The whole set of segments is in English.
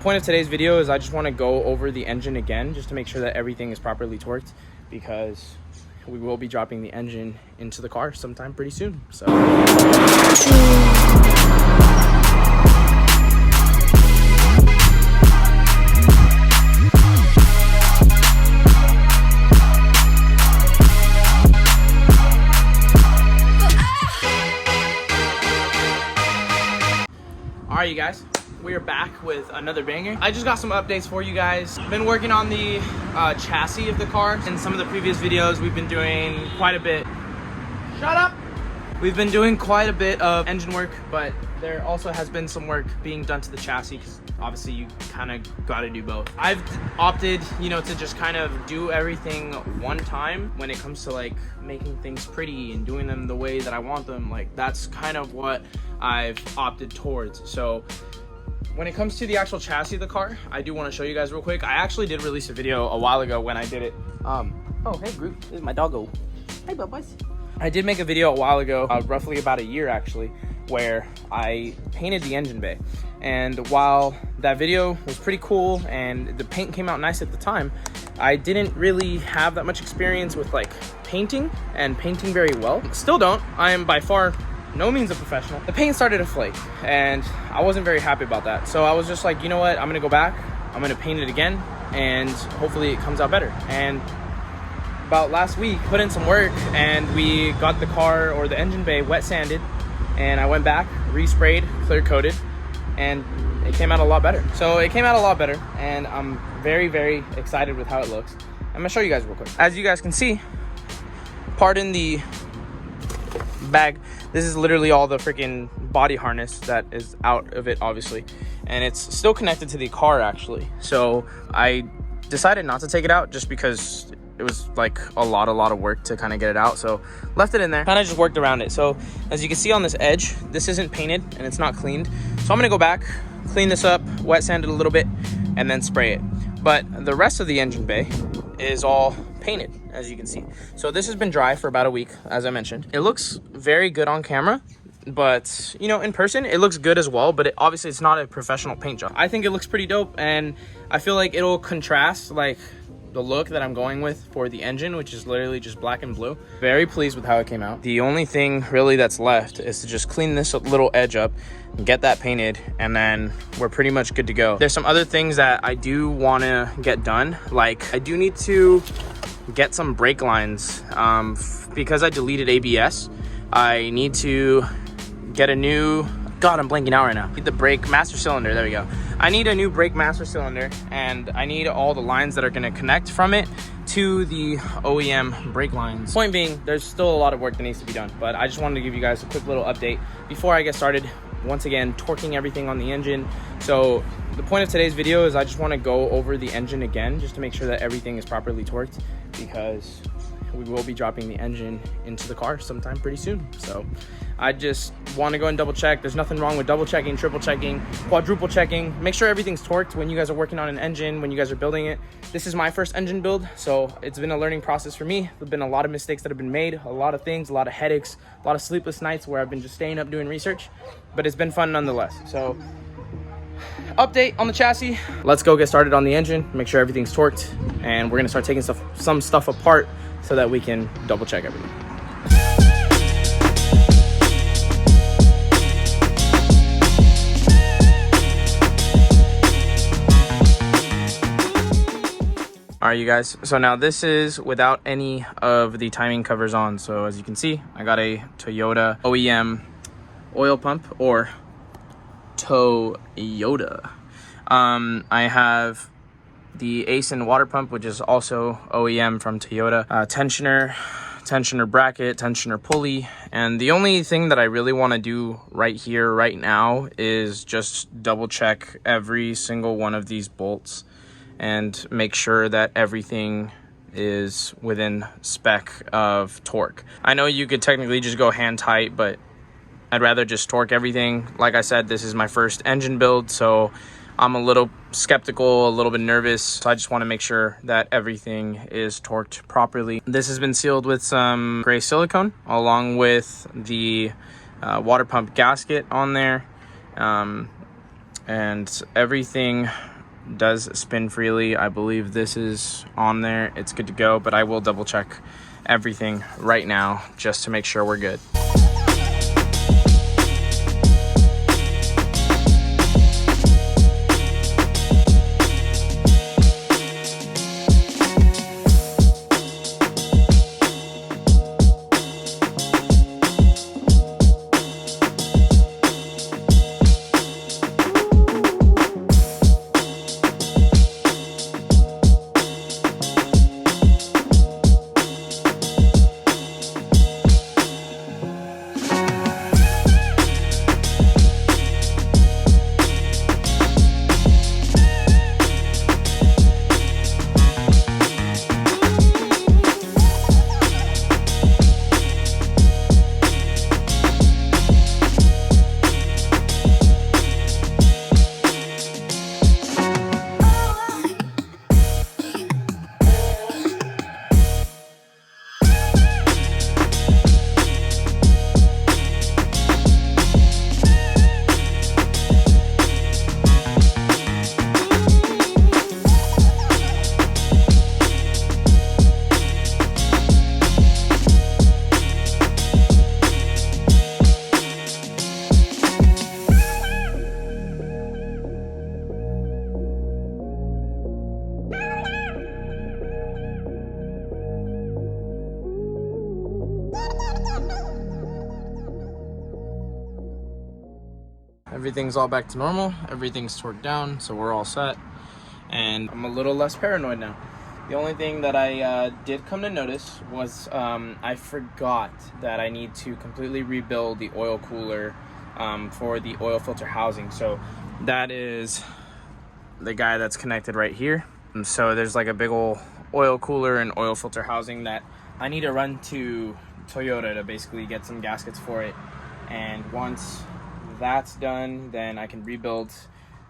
point of today's video is I just want to go over the engine again just to make sure that everything is properly torqued, because we will be dropping the engine into the car sometime pretty soon. So alright, you guys, we are back with another banger. I just got some updates for you guys. Been working on the chassis of the car. In some of the previous videos, we've been doing quite a bit. Shut up! We've been doing quite a bit of engine work, but there also has been some work being done to the chassis, because obviously you kind of got to do both. I've opted, to just kind of do everything one time when it comes to like making things pretty and doing them the way that I want them. Like, that's kind of what I've opted towards. So when it comes to the actual chassis of the car, I do want to show you guys real quick. I actually did release a video a while ago when I did it. Oh, hey Groot, this is my doggo. Hey Bubbles. I did make a video a while ago, roughly about a year actually, where I painted the engine bay. And while that video was pretty cool and the paint came out nice at the time, I didn't really have that much experience with like painting and painting very well. Still don't. I am by far no means a professional. The paint started to flake and I wasn't very happy about that. So I was just like, you know what? I'm gonna go back, I'm gonna paint it again, and hopefully it comes out better. And about last week, put in some work and we got the car, or the engine bay, wet sanded, and I went back, resprayed, clear coated, and it came out a lot better. So it came out a lot better, and I'm very, very excited with how it looks. I'm gonna show you guys real quick. As you guys can see, pardon the bag, this is literally all the freaking body harness that is out of it, obviously, and it's still connected to the car actually. So I decided not to take it out just because it was like a lot of work to kind of get it out. So left it in there, kind of just worked around it. So as you can see on this edge, this isn't painted and it's not cleaned. So I'm gonna go back, clean this up, wet sand it a little bit, and then spray it. But the rest of the engine bay is all painted, as you can see. So this has been dry for about a week, as I mentioned. It looks very good on camera, but in person it looks good as well, but obviously it's not a professional paint job. I think it looks pretty dope, and I feel like it'll contrast like the look that I'm going with for the engine, which is literally just black and blue. Very pleased with how it came out. The only thing really that's left is to just clean this little edge up, get that painted, and then we're pretty much good to go. There's some other things that I do want to get done. Like, I do need to get some brake lines because I deleted ABS. I need to get a new, God, I'm blanking out right now. The brake master cylinder, there we go. I need a new brake master cylinder, and I need all the lines that are gonna connect from it to the OEM brake lines. Point being, there's still a lot of work that needs to be done, but I just wanted to give you guys a quick little update before I get started. Once again, torquing everything on the engine. So the point of today's video is I just wanna go over the engine again just to make sure that everything is properly torqued, because we will be dropping the engine into the car sometime pretty soon. So I just want to go and double check. There's nothing wrong with double checking, triple checking, quadruple checking. Make sure everything's torqued when you guys are working on an engine, when you guys are building it. This is my first engine build, so it's been a learning process for me. There've been a lot of mistakes that have been made, a lot of things, a lot of headaches, a lot of sleepless nights where I've been just staying up doing research, but it's been fun nonetheless. So update on the chassis. Let's go get started on the engine, make sure everything's torqued, and we're gonna start taking some stuff apart so that we can double check everything. All right, you guys, so now this is without any of the timing covers on. So as you can see, I got a Toyota OEM oil pump, or Toyota. I have the Asen water pump, which is also OEM from Toyota. Tensioner bracket, tensioner pulley. And the only thing that I really want to do right here, right now, is just double check every single one of these bolts and make sure that everything is within spec of torque. I know you could technically just go hand tight, but I'd rather just torque everything. Like I said, this is my first engine build, so I'm a little skeptical, a little bit nervous. So I just want to make sure that everything is torqued properly. This has been sealed with some gray silicone along with the water pump gasket on there. And everything does spin freely. I believe this is on there. It's good to go, but I will double check everything right now just to make sure we're good. Everything's all back to normal. Everything's torqued down, so we're all set. And I'm a little less paranoid now. The only thing that I did come to notice was I forgot that I need to completely rebuild the oil cooler for the oil filter housing. So that is the guy that's connected right here. And so there's like a big old oil cooler and oil filter housing that I need to run to Toyota to basically get some gaskets for it. And once that's done, then I can rebuild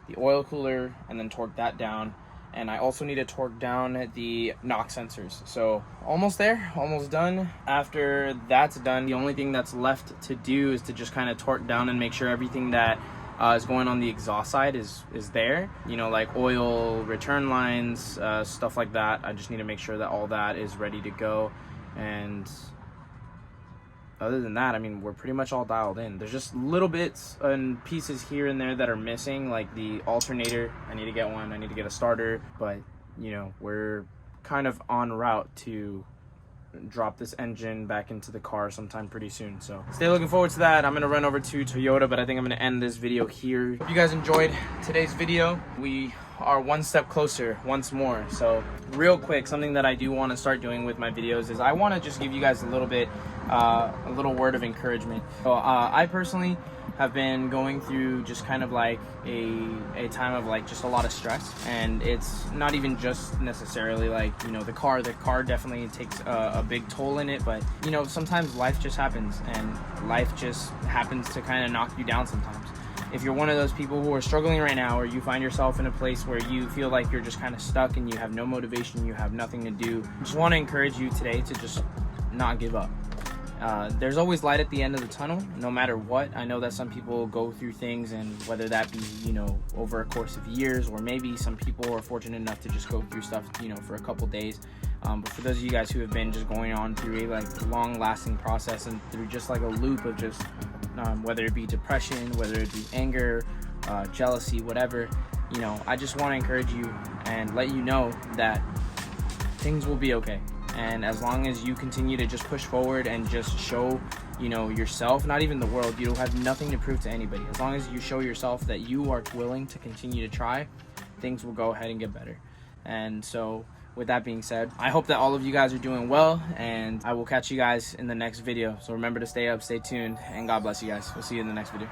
the oil cooler and then torque that down. And I also need to torque down the NOx sensors. So almost there, almost done. After that's done, the only thing that's left to do is to just kind of torque down and make sure everything that is going on the exhaust side is there. You know, like oil return lines, stuff like that. I just need to make sure that all that is ready to go. And other than that, I mean, we're pretty much all dialed in. There's just little bits and pieces here and there that are missing, like the alternator. I need to get one. I need to get a starter. But, you know, we're kind of en route to drop this engine back into the car sometime pretty soon. So stay looking forward to that. I'm going to run over to Toyota, but I think I'm going to end this video here. Hope you guys enjoyed today's video. We are one step closer once more. So real quick, something that I do want to start doing with my videos is I want to just give you guys a little word of encouragement. So I personally have been going through just kind of like a time of like just a lot of stress, and it's not even just necessarily like, you know, the car definitely takes a big toll in it, but you know, sometimes life just happens, and life just happens to kind of knock you down sometimes. If you're one of those people who are struggling right now, or you find yourself in a place where you feel like you're just kind of stuck and you have no motivation, you have nothing to do, I just want to encourage you today to just not give up. There's always light at the end of the tunnel, no matter what. I know that some people go through things, and whether that be, you know, over a course of years, or maybe some people are fortunate enough to just go through stuff, you know, for a couple days. But for those of you guys who have been just going on through a like long-lasting process and through just like a loop of just whether it be depression, whether it be anger, jealousy, whatever, you know, I just want to encourage you and let you know that things will be okay. And as long as you continue to just push forward and just show, you know, yourself, not even the world, you don't have nothing to prove to anybody. As long as you show yourself that you are willing to continue to try, things will go ahead and get better. And so with that being said, I hope that all of you guys are doing well, and I will catch you guys in the next video. So remember to stay up, stay tuned, and God bless you guys. We'll see you in the next video.